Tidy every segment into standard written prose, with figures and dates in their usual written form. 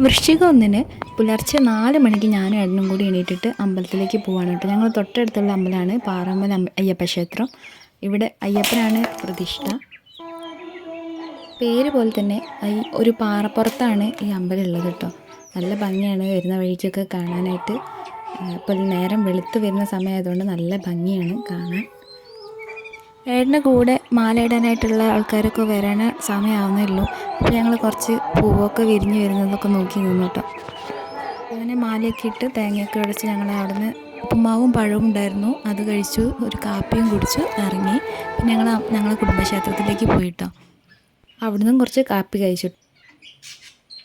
വൃശ്ചികം 1 പുലർച്ചെ 4 മണിക്ക് ഞാനും ഏട്ടനും കൂടി എണീറ്റിട്ട് അമ്പലത്തിലേക്ക് പോവാണ് കേട്ടോ. ഞങ്ങൾ തൊട്ടടുത്തുള്ള അമ്പലമാണ് പാറമ്മൽ അയ്യപ്പ ക്ഷേത്രം. ഇവിടെ അയ്യപ്പനാണ് പ്രതിഷ്ഠ. പേര് പോലെ തന്നെ ഒരു പാറപ്പുറത്താണ് ഈ അമ്പലം ഉള്ളത് കേട്ടോ. നല്ല ഭംഗിയാണ് വരുന്ന വഴിക്കൊക്കെ കാണാനായിട്ട്. ഇപ്പോൾ നേരം വെളുത്ത് വരുന്ന സമയമായതുകൊണ്ട് നല്ല ഭംഗിയാണ് കാണാൻ. ഏട്ടൻ്റെ കൂടെ മാലയിടാനായിട്ടുള്ള ആൾക്കാരൊക്കെ വരാൻ സമയമാവുന്നേ ഉള്ളൂ. അപ്പോൾ ഞങ്ങൾ കുറച്ച് പൂവൊക്കെ വിരിഞ്ഞ് വരുന്നതൊക്കെ നോക്കി നിന്നു കേട്ടോ. അങ്ങനെ മാലയൊക്കെ ഇട്ട് തേങ്ങയൊക്കെ ഉടച്ച് ഞങ്ങൾ അവിടുന്ന് ഉപ്പുമാവും പഴവും ഉണ്ടായിരുന്നു, അത് കഴിച്ചു. ഒരു കാപ്പിയും കുടിച്ചു ഇറങ്ങി. പിന്നെ ഞങ്ങൾ കുടുംബക്ഷേത്രത്തിലേക്ക് പോയിട്ടോ. അവിടുന്ന് കുറച്ച് കാപ്പി കഴിച്ചു.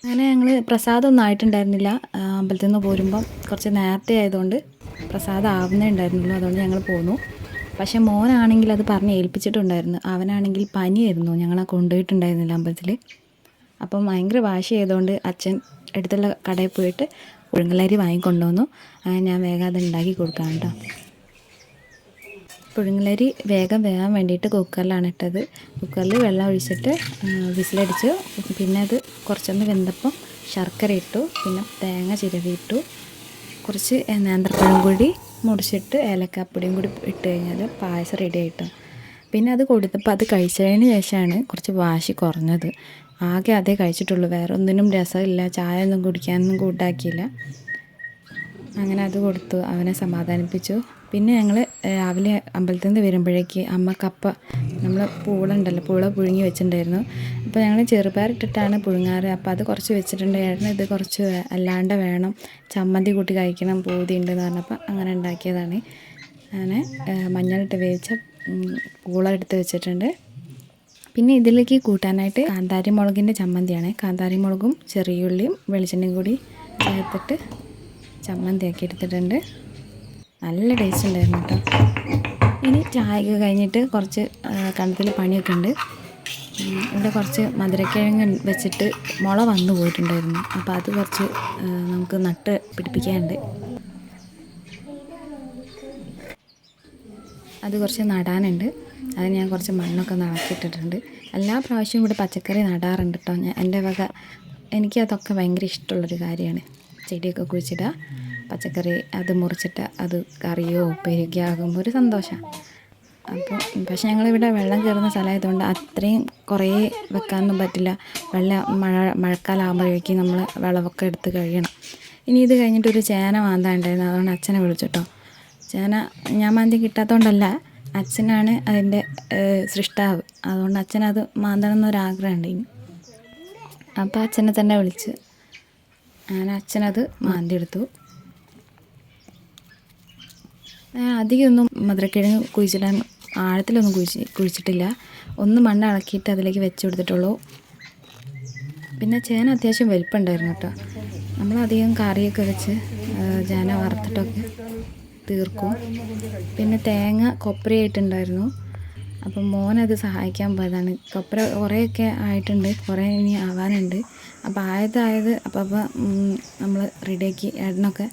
അങ്ങനെ ഞങ്ങൾ പ്രസാദമൊന്നും ആയിട്ടുണ്ടായിരുന്നില്ല. അമ്പലത്തിൽ നിന്ന് പോരുമ്പം കുറച്ച് നേരത്തെ ആയതുകൊണ്ട് പ്രസാദം ആവുന്നേ ഉണ്ടായിരുന്നുള്ളൂ. അതുകൊണ്ട് ഞങ്ങൾ പോന്നു. പക്ഷേ മോനാണെങ്കിൽ അത് പറഞ്ഞ് ഏൽപ്പിച്ചിട്ടുണ്ടായിരുന്നു. അവനാണെങ്കിൽ പനിയായിരുന്നു, ഞങ്ങളെ കൊണ്ടുപോയിട്ടുണ്ടായിരുന്നില്ല അമ്പലത്തിൽ. അപ്പം ഭയങ്കര വാശി ചെയ്തുകൊണ്ട് അച്ഛൻ അടുത്തുള്ള കടയിൽ പോയിട്ട് പുഴുങ്ങലരി വാങ്ങിക്കൊണ്ടുവന്നു. ഞാൻ വേഗം അത് ഉണ്ടാക്കി കൊടുക്കാം കേട്ടോ. പുഴുങ്ങലരി വേഗം വേകാൻ വേണ്ടിയിട്ട് കുക്കറിലാണ് ഇട്ടത്. കുക്കറിൽ വെള്ളം ഒഴിച്ചിട്ട് വിസിലടിച്ചു. പിന്നെ അത് കുറച്ചൊന്ന് വെന്തപ്പം ശർക്കര ഇട്ടു, പിന്നെ തേങ്ങ ചിരവി ഇട്ടു, കുറച്ച് നേന്ത്രപ്പഴം കൂടി മുറിച്ചിട്ട് ഏലക്കാപ്പൊടിയും കൂടി ഇട്ട് കഴിഞ്ഞാൽ പായസം റെഡി ആയിട്ടോ. പിന്നെ അത് കൊടുത്തപ്പോൾ അത് കഴിച്ചതിന് ശേഷമാണ് കുറച്ച് വാശി കുറഞ്ഞത്. ആകെ അതേ കഴിച്ചിട്ടുള്ളൂ, വേറെ ഒന്നിനും രസമില്ല, ചായ ഒന്നും കുടിക്കാനൊന്നും കൂട്ടാക്കിയില്ല. അങ്ങനെ അത് കൊടുത്തു, അവനെ സമാധാനിപ്പിച്ചു. പിന്നെ ഞങ്ങൾ രാവിലെ അമ്പലത്തിൽ നിന്ന് വരുമ്പോഴേക്ക് അമ്മ കപ്പ, നമ്മൾ പൂളുണ്ടല്ലോ, പൂള പുഴുങ്ങി വെച്ചിട്ടുണ്ടായിരുന്നു. അപ്പോൾ ഞങ്ങൾ ചെറുപയർ ഇട്ടിട്ടാണ് പുഴുങ്ങാറ്. അപ്പോൾ അത് കുറച്ച് വെച്ചിട്ടുണ്ട്. ഏട്ടന് ഇത് കുറച്ച് അല്ലാണ്ട് വേണം, ചമ്മന്തി കൂട്ടി കഴിക്കണം, പൂതി ഉണ്ടെന്ന് പറഞ്ഞപ്പോൾ അങ്ങനെ ഉണ്ടാക്കിയതാണ്. അങ്ങനെ മഞ്ഞളിട്ട് വേവിച്ച പൂള എടുത്ത് വെച്ചിട്ടുണ്ട്. പിന്നെ ഇതിലേക്ക് കൂട്ടാനായിട്ട് കാന്താരി മുളകിൻ്റെ ചമ്മന്തിയാണ്. കാന്താരി മുളകും ചെറിയുള്ളിയും വെളിച്ചെണ്ണയും കൂടി ചേർത്തിട്ട് ചമ്മന്തിയാക്കി എടുത്തിട്ടുണ്ട്. നല്ല ടേസ്റ്റ് ഉണ്ടായിരുന്നു കേട്ടോ. ഇനി ചായയൊക്കെ കഴിഞ്ഞിട്ട് കുറച്ച് കണ്ടത്തിൽ പണിയൊക്കെ ഉണ്ട്. ഇവിടെ കുറച്ച് മധുരക്കിഴങ്ങ് വെച്ചിട്ട് മുള വന്നു പോയിട്ടുണ്ടായിരുന്നു. അപ്പോൾ അത് കുറച്ച് നമുക്ക് നട്ട് പിടിപ്പിക്കാനുണ്ട്. അത് കുറച്ച് നടാനുണ്ട്. അത് ഞാൻ കുറച്ച് മണ്ണൊക്കെ നിറച്ചിട്ടിട്ടുണ്ട്. എല്ലാ പ്രാവശ്യവും ഇവിടെ പച്ചക്കറി നടാറുണ്ട് കേട്ടോ. എൻ്റെ വക എനിക്കതൊക്കെ ഭയങ്കര ഇഷ്ടമുള്ളൊരു കാര്യമാണ്. ചെടിയൊക്കെ കുഴിച്ചിടുക, പച്ചക്കറി അത് മുറിച്ചിട്ട് അത് കറിയോ ഉപ്പേരിയൊക്കെ ആകുമ്പോൾ ഒരു സന്തോഷമാണ്. അപ്പോൾ പക്ഷേ ഞങ്ങളിവിടെ വെള്ളം കയറുന്ന സ്ഥലമായതുകൊണ്ട് അത്രയും കുറേ വെക്കാനൊന്നും പറ്റില്ല. മഴക്കാലമാകുമ്പോഴേക്കും നമ്മൾ വിളവൊക്കെ എടുത്ത് കഴിയണം. ഇനി ഇത് കഴിഞ്ഞിട്ടൊരു ചേന മാന്താണ്ടായിരുന്നു. അതുകൊണ്ട് അച്ഛനെ വിളിച്ചിട്ടോ. ചേന ഞാൻ മാന്തി കിട്ടാത്തതുകൊണ്ടല്ല, അച്ഛനാണ് അതിൻ്റെ സൃഷ്ടാവ്. അതുകൊണ്ട് അച്ഛനത് മാന്തണം എന്നൊരാഗ്രഹമുണ്ട് ഇനി. അപ്പോൾ അച്ഛനെ തന്നെ വിളിച്ച് അങ്ങനെ അച്ഛനത് മാന്തിയെടുത്തു. അധികമൊന്നും മധുരക്കിഴങ്ങ് കുഴിച്ചിടാൻ ആഴത്തിലൊന്നും കുഴിച്ചിട്ടില്ല. ഒന്ന് മണ്ണ് ഇളക്കിയിട്ട് അതിലേക്ക് വെച്ച് കൊടുത്തിട്ടുള്ളൂ. പിന്നെ ചേന അത്യാവശ്യം വലിപ്പമുണ്ടായിരുന്നു കേട്ടോ. നമ്മളധികം കറിയൊക്കെ വെച്ച് ചേന വറുത്തിട്ടൊക്കെ തീർക്കും. പിന്നെ തേങ്ങ കൊപ്രയായിട്ടുണ്ടായിരുന്നു. അപ്പം മോനത് സഹായിക്കാൻ പോയതാണ്. കൊപ്ര കുറേയൊക്കെ ആയിട്ടുണ്ട്, കുറേ ഇനി ആവാനുണ്ട്. അപ്പോൾ ആയത് അപ്പോൾ നമ്മൾ റെഡിയാക്കി, ഏട്ടനൊക്കെ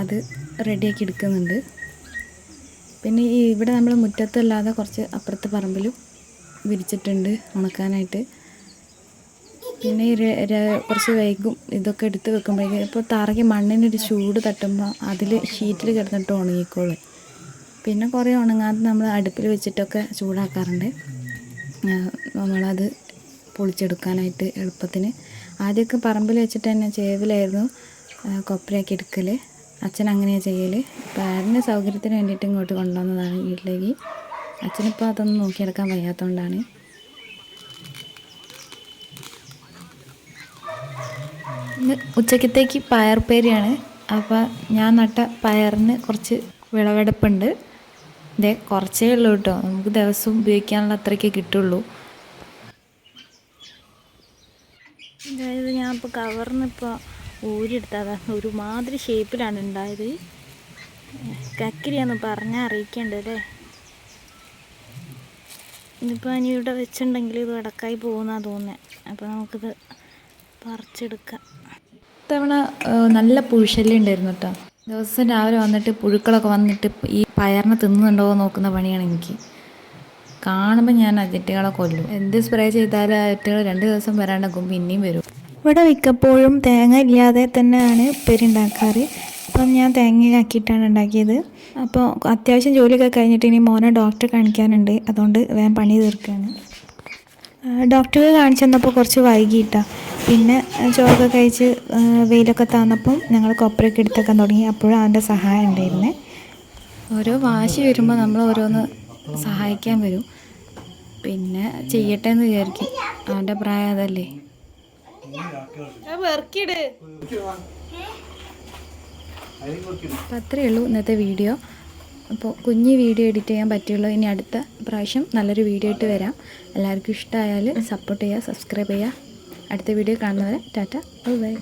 അത് റെഡിയാക്കി എടുക്കുന്നുണ്ട്. പിന്നെ ഇവിടെ നമ്മൾ മുറ്റത്തല്ലാതെ കുറച്ച് അപ്പുറത്തെ പറമ്പിലും വിരിച്ചിട്ടുണ്ട് ഉണക്കാനായിട്ട്. പിന്നെ കുറച്ച് വൈകും ഇതൊക്കെ എടുത്ത് വെക്കുമ്പോഴേക്കും. ഇപ്പോൾ തറയ്ക്ക് മണ്ണിനൊരു ചൂട് തട്ടുമ്പോൾ അതിൽ ഷീറ്റിൽ കിടന്നിട്ട് ഉണങ്ങിക്കോളും. പിന്നെ കുറേ ഉണങ്ങാതെ നമ്മൾ അടുപ്പിൽ വെച്ചിട്ടൊക്കെ ചൂടാക്കാറുണ്ട്, നമ്മളത് പൊളിച്ചെടുക്കാനായിട്ട് എളുപ്പത്തിന്. ആദ്യമൊക്കെ പറമ്പിൽ വെച്ചിട്ട് തന്നെ ചേവിലായിരുന്നു കൊപ്രയാക്കി എടുക്കൽ. അച്ഛൻ അങ്ങനെയാണ് ചെയ്യൽ. ഇപ്പോൾ ഏട്ടൻ്റെ സൗകര്യത്തിന് വേണ്ടിയിട്ട് ഇങ്ങോട്ട് കൊണ്ടുവന്നതാണ് വീട്ടിലേക്ക്. അച്ഛനിപ്പോൾ അതൊന്നും നോക്കിയെടുക്കാൻ വയ്യാത്തതുകൊണ്ടാണ്. ഇന്ന് ഉച്ചക്കത്തേക്ക് പയറുപ്പേരിയാണ്. അപ്പോൾ ഞാൻ നട്ട പയറിന് കുറച്ച് വിളവെടുപ്പുണ്ട്. ഇതേ കുറച്ചേ ഉള്ളൂ കേട്ടോ, നമുക്ക് ദിവസവും ഉപയോഗിക്കാനുള്ള അത്രയ്ക്കേ കിട്ടുള്ളൂ. അതായത് ഞാൻ ഇപ്പോൾ കവറിനിപ്പോൾ ഊരിയെടുത്തതാ, ഒരുമാതിരി ഷേപ്പിലാണ് ഉണ്ടായത്. കക്കിരിയാന്ന് പറഞ്ഞാൽ അറിയിക്കേണ്ടല്ലേ. ഇതിപ്പോൾ ഇനി ഇവിടെ വെച്ചിട്ടുണ്ടെങ്കിൽ ഇത് ഇടക്കായി പോകുന്നതാണ് തോന്നുന്നത്. അപ്പോൾ നമുക്കിത് പറിച്ചെടുക്കാം. ഇത്തവണ നല്ല പുഴുശല്യം ഉണ്ടായിരുന്നു കേട്ടോ. ദിവസം രാവിലെ വന്നിട്ട് പുഴുക്കളൊക്കെ വന്നിട്ട് ഈ പയറിനെ തിന്നുന്നുണ്ടോ നോക്കുന്ന പണിയാണ് എനിക്ക്. കാണുമ്പോൾ ഞാൻ അജറ്റുകളെ കൊല്ലും. എന്ത് സ്പ്രേ ചെയ്താലും അജറ്റുകൾ 2 ദിവസം വരാണ്ടാക്കും, പിന്നെയും വരും. ഇവിടെ മിക്കപ്പോഴും തേങ്ങ ഇല്ലാതെ തന്നെയാണ് ഉപ്പേരി ഉണ്ടാക്കാറ്. അപ്പം ഞാൻ തേങ്ങ ആക്കിയിട്ടാണ് ഉണ്ടാക്കിയത്. അപ്പോൾ അത്യാവശ്യം ജോലിയൊക്കെ കഴിഞ്ഞിട്ട് ഇനി മോനെ ഡോക്ടറെ കാണിക്കാനുണ്ട്, അതുകൊണ്ട് വേഗം പണി തീർക്കുകയാണ്. ഡോക്ടറെ കാണിച്ചു വന്നപ്പോൾ കുറച്ച് വൈകിട്ടാണ്. പിന്നെ ചോറൊക്കെ കഴിച്ച് വെയിലൊക്കെ താന്നപ്പം ഞങ്ങൾ കൊപ്പരയൊക്കെ എടുത്തേക്കാൻ തുടങ്ങി. അപ്പോഴും അവൻ്റെ സഹായം ഉണ്ടായിരുന്നേ. ഓരോ വാശി വരുമ്പോൾ നമ്മൾ ഓരോന്ന് സഹായിക്കാൻ വരും. പിന്നെ ചെയ്യട്ടെ എന്ന് വിചാരിക്കും, അവൻ്റെ പ്രായം അതല്ലേ. അപ്പം അത്രയേ ഉള്ളൂ ഇന്നത്തെ വീഡിയോ. അപ്പോൾ കുഞ്ഞ് വീഡിയോ എഡിറ്റ് ചെയ്യാൻ പറ്റുള്ളൂ. ഇനി അടുത്ത പ്രാവശ്യം നല്ലൊരു വീഡിയോ ഇട്ട് വരാം. എല്ലാവർക്കും ഇഷ്ടമായാൽ സപ്പോർട്ട് ചെയ്യുക, സബ്സ്ക്രൈബ് ചെയ്യുക. അടുത്ത വീഡിയോ കാണുന്നവരെ ടാറ്റ, ബൈ ബൈ.